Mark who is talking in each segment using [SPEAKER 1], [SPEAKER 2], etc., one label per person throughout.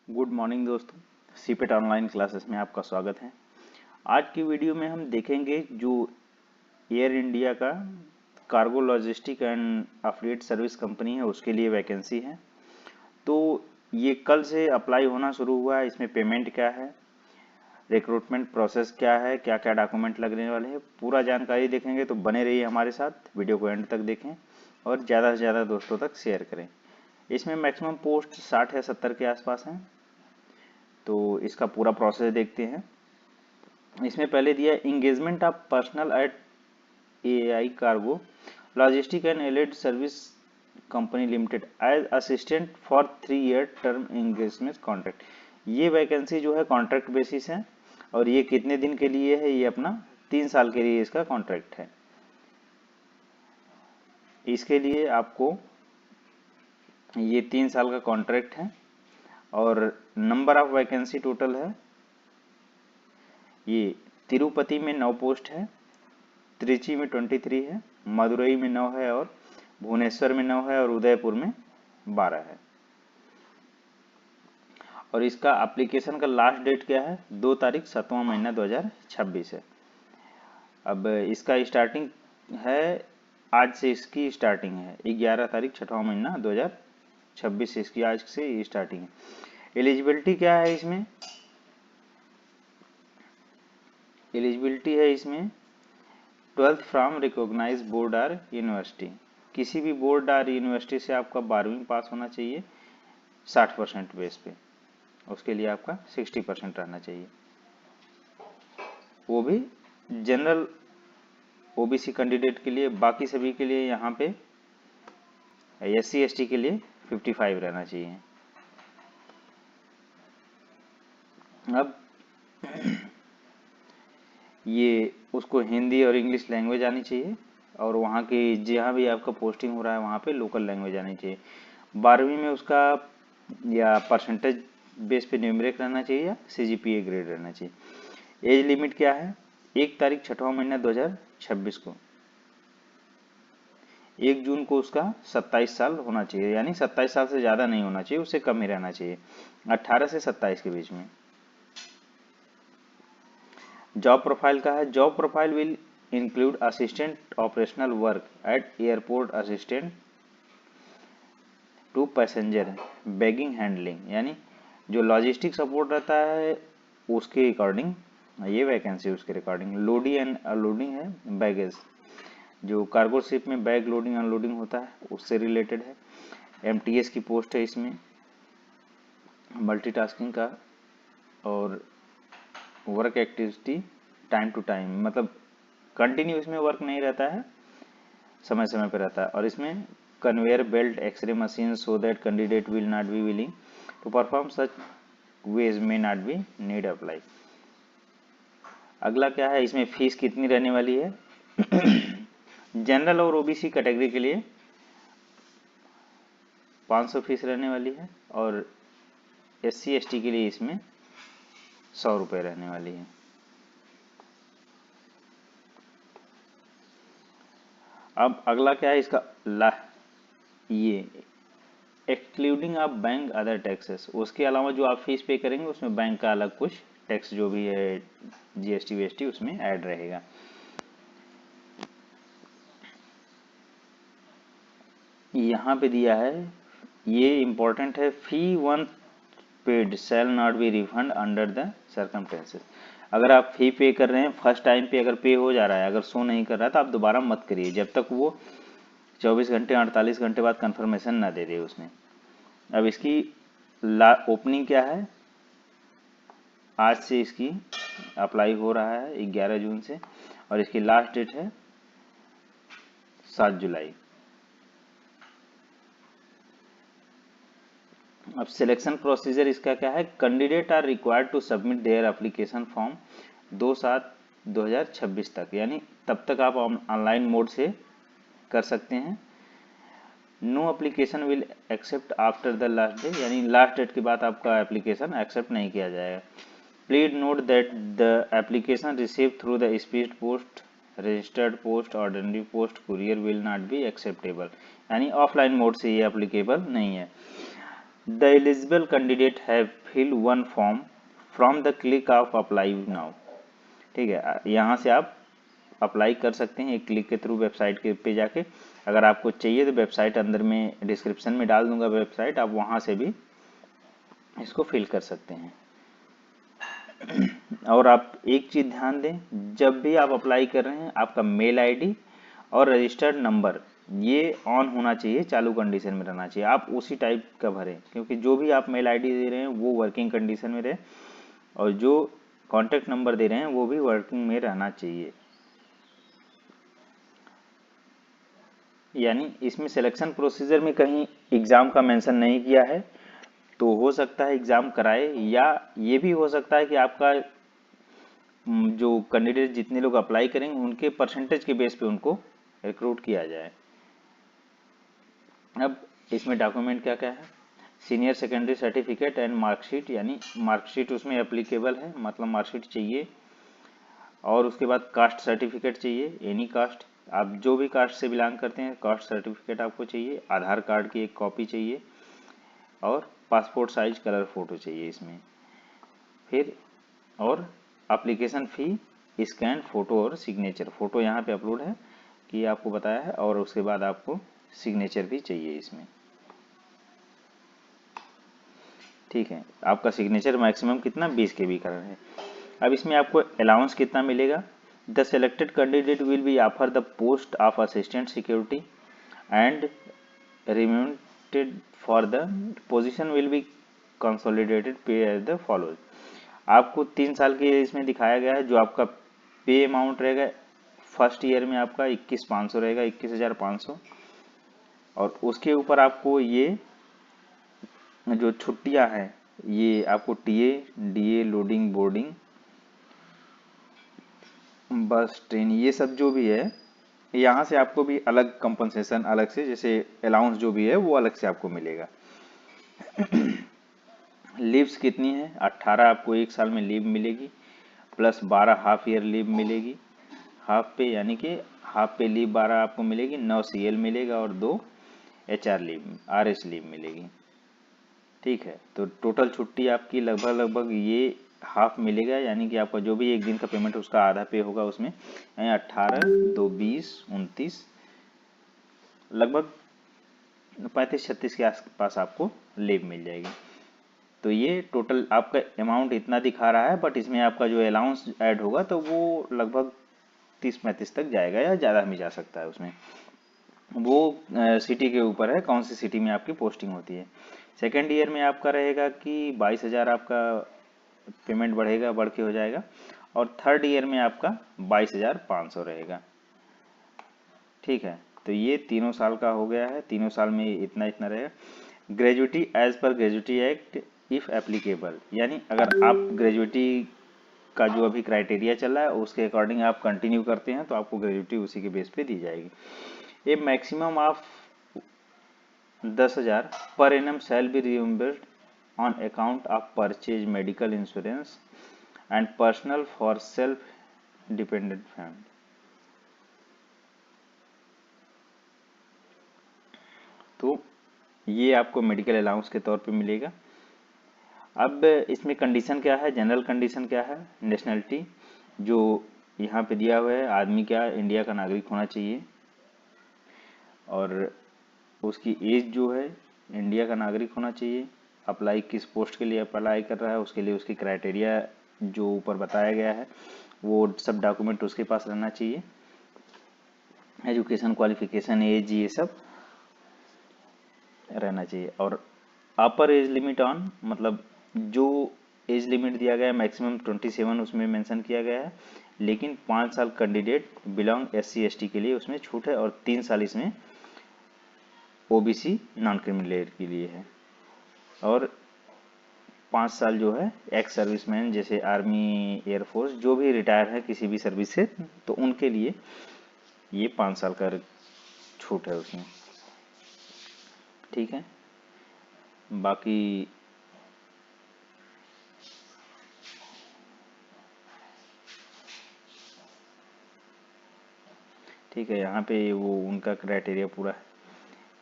[SPEAKER 1] Good morning दोस्तों, CIPET online classes में आपका स्वागत है। आज की वीडियो में हम देखेंगे जो एयर इंडिया का cargo logistic and affiliate service company है उसके लिए वैकेंसी है। तो ये कल से अप्लाई होना शुरू हुआ है। इसमें पेमेंट क्या है, रिक्रूटमेंट प्रोसेस क्या है, क्या क्या डॉक्यूमेंट लगने वाले हैं, पूरा जानकारी देखेंगे। तो बने रहिए हमारे साथ, वीडियो को एंड तक देखें और ज़्यादा से ज़्यादा दोस्तों तक शेयर करें। इसमें मैक्सिमम पोस्ट 60 या 70 के आसपास हैं। तो इसका पूरा प्रोसेस देखते हैं। इसमें पहले दिया है engagement of personal at AI cargo logistic and allied service company limited as assistant for 3 year term engagement contract. ये वैकेंसी जो है कॉन्ट्रैक्ट बेसिस है और ये कितने दिन के लिए है, ये अपना 3 साल के लिए इसका कॉन्ट्रैक्ट है। इसके लिए आपको ये 3 साल का कॉन्ट्रैक्ट है और नंबर ऑफ वैकेंसी टोटल है, ये तिरुपति में 9 पोस्ट है, त्रिची में 23 है, मदुरई में 9 है और भुवनेश्वर में 9 है और उदयपुर में 12 है। और इसका एप्लीकेशन का लास्ट डेट क्या है, 2 तारीख 7वां महीना 2026 है। अब इसका स्टार्टिंग है, आज से इसकी स्टार्टिंग है 11 तारीख 6वां महीना 2026 से इसकी आज से स्टार्टिंग है। एलिजिबिलिटी क्या है इसमें, एलिजिबिलिटी है इसमें 12th from recognise board or university. किसी भी बोर्ड आर यूनिवर्सिटी से आपका 12वीं पास होना चाहिए 60% बेस पे, उसके लिए आपका 60% रहना चाहिए। वो भी जनरल ओबीसी कैंडिडेट के लिए, बाकी सभी के लिए यहाँ पे एससी एसटी के लिए 55 रहना चाहिए। अब ये उसको हिंदी और इंग्लिश लैंग्वेज आनी चाहिए और वहाँ की जहाँ भी आपका पोस्टिंग हो रहा है वहाँ पे लोकल लैंग्वेज आनी चाहिए। 12वीं में उसका या परसेंटेज बेस पे न्यूमेरिक रहना चाहिए या सीजीपीए ग्रेड रहना चाहिए। एज लिमिट क्या है, 1 तारीख 6वां महीना 2026 को, 1 जून को उसका 27 साल होना चाहिए, यानी 27 साल से ज़्यादा नहीं होना चाहिए, उससे कम ही रहना चाहिए, 18 से 27 के बीच में। जॉब प्रोफाइल का है, job profile will include assistant operational work at airport, assistant to passenger bagging handling, यानी जो लॉजिस्टिक सपोर्ट रहता है उसके अकॉर्डिंग ये वैकेंसी, उसके रिकॉर्डिंग लोडिंग एंड अनलोडिंग है, बैगेज जो कार्गो शिप में बैग लोडिंग अनलोडिंग होता है उससे रिलेटेड है। एमटीएस की पोस्ट है इसमें, मल्टीटास्किंग का, और work activity time to time, मतलब कंटिन्यू इसमें वर्क नहीं रहता है, समय समय पर रहता है। और इसमें conveyor belt X-ray machine so that candidate will not be willing to perform such ways may not be need apply. अगला क्या है, इसमें फीस कितनी रहने वाली है जनरल और ओबीसी कैटेगरी के लिए 500 फीस रहने वाली है और एससी एसटी के लिए इसमें 100 रुपये रहने वाली है। अब अगला क्या है इसका ये excluding of bank other taxes, उसके अलावा जो आप फीस पे करेंगे उसमें बैंक का अलग कुछ टैक्स जो भी है जीएसटी वीएसटी उसमें ऐड रहेगा। यहाँ पे दिया है, ये इंपॉर्टेंट है, fee once paid shall not be refund under the circumstances. अगर आप फी पे कर रहे हैं फर्स्ट टाइम पे, अगर पे हो जा रहा है, अगर शो नहीं कर रहा है तो आप दोबारा मत करिए जब तक वो 24 घंटे 48 घंटे बाद कंफर्मेशन ना दे दे उसमें। अब इसकी ओपनिंग क्या है, आज से इसकी अप्लाई हो रहा है 11 जून से और इसकी लास्ट डेट है 7 जुलाई। अब सिलेक्शन प्रोसीजर इसका क्या है, candidate are required to submit their application form 2/7/2026 तक, यानी तब तक आप ऑनलाइन मोड से कर सकते हैं। No application will accept after the last day, यानी लास्ट डेट के बाद आपका एप्लीकेशन एक्सेप्ट नहीं किया जाएगा। Please note that the application receive through the speed post, registered post, ordinary post, courier will not be acceptable, यानी offline mode से ये एप्लीकेबल नहीं है। The eligible candidate have fill one form from the click of apply now. ठीक है, यहाँ से आप अप्लाई कर सकते हैं एक क्लिक के थ्रू वेबसाइट के पे जाके। अगर आपको चाहिए तो वेबसाइट अंदर में डिस्क्रिप्शन में डाल दूंगा वेबसाइट, आप वहाँ से भी इसको फिल कर सकते हैं। और आप एक चीज़ ध्यान दें, जब भी आप अप्लाई कर रहे हैं आपका मेल आईडी और रजिस्टर्ड नंबर ये ऑन होना चाहिए, चालू कंडीशन में रहना चाहिए। आप उसी टाइप का भरें, क्योंकि जो भी आप मेल आईडी दे रहे हैं वो वर्किंग कंडीशन में रहे और जो कॉन्टैक्ट नंबर दे रहे हैं वो भी वर्किंग में रहना चाहिए। यानी इसमें सिलेक्शन प्रोसीजर में कहीं एग्ज़ाम का मेंशन नहीं किया है, तो हो सकता है एग्ज़ाम कराए, या ये भी हो सकता है कि आपका जो कैंडिडेट जितने लोग अप्लाई करेंगे उनके परसेंटेज के बेस पे उनको रिक्रूट किया जाए। अब इसमें डॉक्यूमेंट क्या क्या है, senior secondary certificate and marksheet, यानी मार्कशीट उसमें एप्लीकेबल है, मतलब मार्कशीट चाहिए। और उसके बाद कास्ट सर्टिफिकेट चाहिए, एनी कास्ट, आप जो भी कास्ट से बिलोंग करते हैं कास्ट सर्टिफिकेट आपको चाहिए। आधार कार्ड की एक कॉपी चाहिए और पासपोर्ट साइज कलर फोटो चाहिए इसमें। फिर और एप्लीकेशन फ़ी, स्कैन फोटो और सिग्नेचर, फोटो यहाँ पे अपलोड है कि आपको बताया है, और उसके बाद आपको सिग्नेचर भी चाहिए इसमें। ठीक है, आपका सिग्नेचर मैक्सिमम कितना 20 KB का है। अब इसमें आपको अलाउंस कितना मिलेगा, the selected candidate will be offer the post of assistant security and remunerated for the position will be consolidated pay as the follows. आपको 3 साल के इसमें दिखाया गया है जो आपका पे अमाउंट रहेगा। फर्स्ट ईयर में आपका 21,500 रहेगा, 21,500। और उसके ऊपर आपको ये जो छुट्टियां हैं ये आपको TA DA loading boarding bus train ये सब जो भी है यहाँ से आपको भी अलग कंपनसेशन अलग से, जैसे अलाउंस जो भी है वो अलग से आपको मिलेगा। लीव्स कितनी है, 18 आपको एक साल में लीव मिलेगी, प्लस 12 हाफ ईयर लीव मिलेगी। हाफ पे यानी कि हाफ पे लीव 12 आपको मिलेगी, 9 CL मिलेगा और 2 HR लीव RS लीव मिलेगी। ठीक है, तो टोटल छुट्टी आपकी लगभग लगभग ये हाफ मिलेगा, यानी कि आपका जो भी एक दिन का पेमेंट उसका आधा पे होगा उसमें, यानी 18 2 20 29 लगभग 35-36 के आसपास आपको लीव मिल जाएगी। तो ये टोटल आपका अमाउंट इतना दिखा रहा है, बट इसमें आपका जो अलाउंस ऐड होगा तो वो लगभग 30-35 तक जाएगा या ज़्यादा भी जा सकता है उसमें। वो सिटी के ऊपर है, कौन सी सिटी में आपकी पोस्टिंग होती है। सेकेंड ईयर में आपका रहेगा कि 22,000 आपका पेमेंट बढ़ेगा, बढ़ के हो जाएगा। और थर्ड ईयर में आपका 22,500 रहेगा। ठीक है, तो ये 3 साल का हो गया है, 3 साल में इतना इतना रहेगा। Gratuity as per gratuity act if applicable, यानी अगर आप ग्रेजुएटी का जो अभी क्राइटेरिया चल रहा है उसके अकॉर्डिंग आप कंटिन्यू करते हैं तो आपको ग्रेजुएटी उसी के बेस पे दी जाएगी। ए maximum of 10,000 per annum shall be reimbursed on account of purchase medical insurance and personal for self dependent family. तो ये आपको मेडिकल अलाउंस के तौर पे मिलेगा। अब इसमें कंडीशन क्या है, जनरल कंडीशन क्या है, नेशनलिटी जो यहाँ पे दिया हुआ है, आदमी क्या इंडिया का नागरिक होना चाहिए, और उसकी एज जो है इंडिया का नागरिक होना चाहिए। अप्लाई किस पोस्ट के लिए अप्लाई कर रहा है उसके लिए उसकी क्राइटेरिया जो ऊपर बताया गया है वो सब डॉक्यूमेंट उसके पास रहना चाहिए। एजुकेशन क्वालिफिकेशन एज ये सब रहना चाहिए। और अपर एज लिमिट ऑन, मतलब जो एज लिमिट दिया गया है मैक्सिमम 27 उसमें मेंशन किया गया है, लेकिन 5 साल कैंडिडेट बिलोंग SC ST के लिए उसमें छूट है, और 3 साल इसमें OBC नॉन क्रिमिनल के लिए है। और 5 साल जो है एक्स सर्विसमैन जैसे आर्मी एयरफोर्स जो भी रिटायर है किसी भी सर्विस से, तो उनके लिए ये 5 साल का छूट है उसमें। ठीक है, बाकी ठीक है, यहाँ पे वो उनका क्राइटेरिया पूरा है।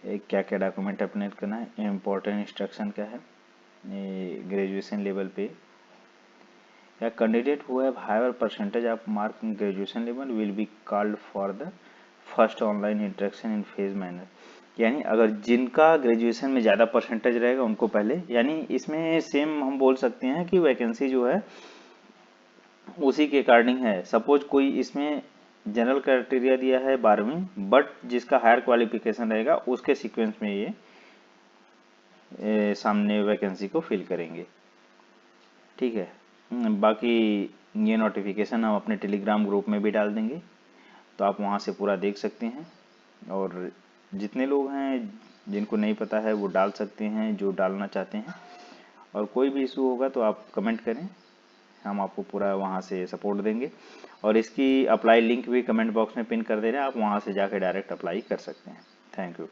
[SPEAKER 1] क्या क्या डॉक्यूमेंट अपलोड करना है, इम्पोर्टेंट इंस्ट्रक्शन क्या है, ग्रेजुएशन लेवल पे या candidate who have higher percentage of mark in graduation level will be called for the first online interaction in phase manner. यानी अगर जिनका ग्रेजुएशन में ज़्यादा परसेंटेज रहेगा उनको पहले, यानी इसमें सेम हम बोल सकते हैं कि वैकेंसी जो है उसी के अकॉर्डिंग है। सपोज कोई इसमें जनरल क्राइटेरिया दिया है 12वीं, बट जिसका हायर क्वालिफिकेशन रहेगा उसके सीक्वेंस में ये सामने वैकेंसी को फिल करेंगे। ठीक है। बाकी ये नोटिफिकेशन हम अपने टेलीग्राम ग्रुप में भी डाल देंगे, तो आप वहाँ से पूरा देख सकते हैं। और जितने लोग हैं जिनको नहीं पता है वो डाल सकते हैं जो डालना चाहते हैं। और कोई भी इशू होगा तो आप कमेंट करें, हम आपको पूरा वहाँ से सपोर्ट देंगे। और इसकी अप्लाई लिंक भी कमेंट बॉक्स में पिन कर दे रहे हैं, आप वहाँ से जाकर डायरेक्ट अप्लाई कर सकते हैं। Thank you.